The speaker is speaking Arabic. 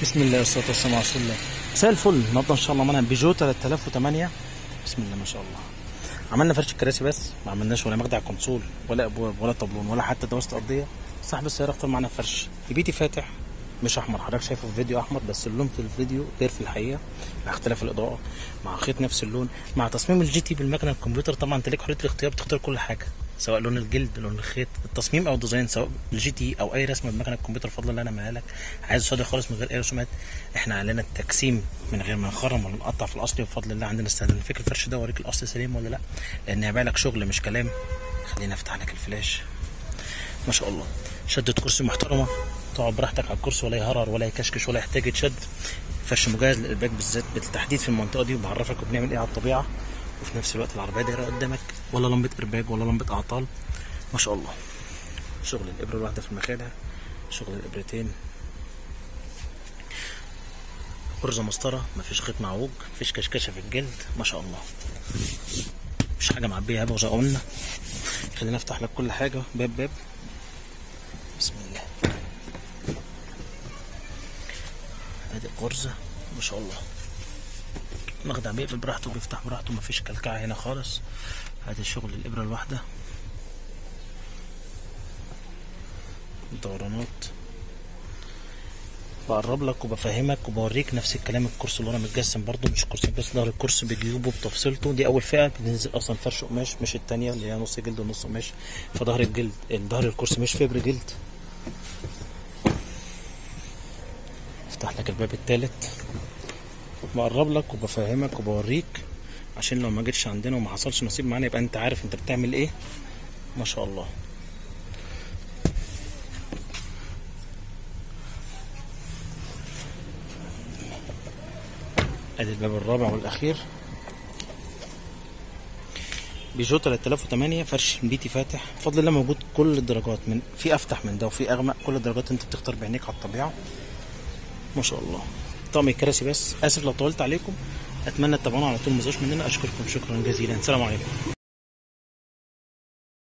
بسم الله والصلاة والسلام على رسول الله. مساء الفل. النهارده ان شاء الله معانا بيجو 3008. بسم الله ما شاء الله. عملنا فرش الكراسي بس، ما عملناش ولا مخدع كونسول ولا ابواب ولا طابلون ولا حتى دواسة ارضيه. صاحب السياره اختار معانا فرش بيتي فاتح مش احمر. حضرتك شايفه في الفيديو احمر، بس اللون في الفيديو غير في الحقيقه، مع اختلاف الاضاءه، مع خيط نفس اللون، مع تصميم الجي تي بالمكنه الكمبيوتر. طبعا انت ليك حريه الاختيار، بتختار كل حاجه، سواء لون الجلد، لون الخيط، التصميم او الديزاين، سواء الجي تي او اي رسمه بمكنه الكمبيوتر. بفضل الله انا عاملها لك. عايز صادق خالص من غير اي رسومات. احنا علينا التجسيم من غير ما نخرم ولا نقطع في الاصلي، بفضل الله عندنا استعداد نفك الفرش ده واوريك الاصل سليم ولا لا، لان هيبقى لك شغل مش كلام. خلينا افتح لك الفلاش. ما شاء الله، شدة كرسي محترمه، تقعد براحتك على الكرسي، ولا يهرر ولا يكشكش ولا يحتاج يتشد. فرش مجهز للارباك بالذات، بالتحديد في المنطقه دي، وبعرفك وبنعمل ايه على الطبيعه، وفي نفس الوقت العربيه دايره قدامك، ولا لمبه ارباك ولا لمبه اعطال. ما شاء الله. شغل الابره الواحده في المخادع، شغل الابرتين، غرزه مسطره، مفيش خيط معوج، مفيش كشكشه في الجلد. ما شاء الله، مفيش حاجه معبيه هبه وزي قلنا. خلينا افتح لك كل حاجه باب باب. بسم الله. ادي الغرزه. ما شاء الله، مخدع بيقفل براحته وبيفتح براحته، مفيش كلكعه هنا خالص. ادي شغل الابره الواحده، دورانات. بقرب لك وبفهمك وبوريك نفس الكلام. الكرسي اللي ورا متجسم برضو، مش كرسي بس، ظهر الكرسي بجيوبه بتفصيلته. دي اول فئه بتنزل اصلا فرش قماش، مش التانيه اللي هي نص جلد ونص قماش. فظهر الجلد، ظهر الكرسي مش فبر جلد. افتح لك الباب التالت، بقرب لك وبفهمك وبوريك، عشان لو ما جيتش عندنا وما حصلش نصيب معانا يبقى انت عارف انت بتعمل ايه. ما شاء الله. ادي الباب الرابع والاخير. بيجو 3008 فرش بيتي فاتح، بفضل الله موجود كل الدرجات، من في افتح من ده وفي اغمق، كل الدرجات انت بتختار بعينيك على الطبيعه. ما شاء الله. طقم الكراسي بس. اسف لو طولت عليكم، اتمنى تتابعونا على طول، ما تزهقوش مننا. اشكركم شكرا جزيلا. السلام عليكم.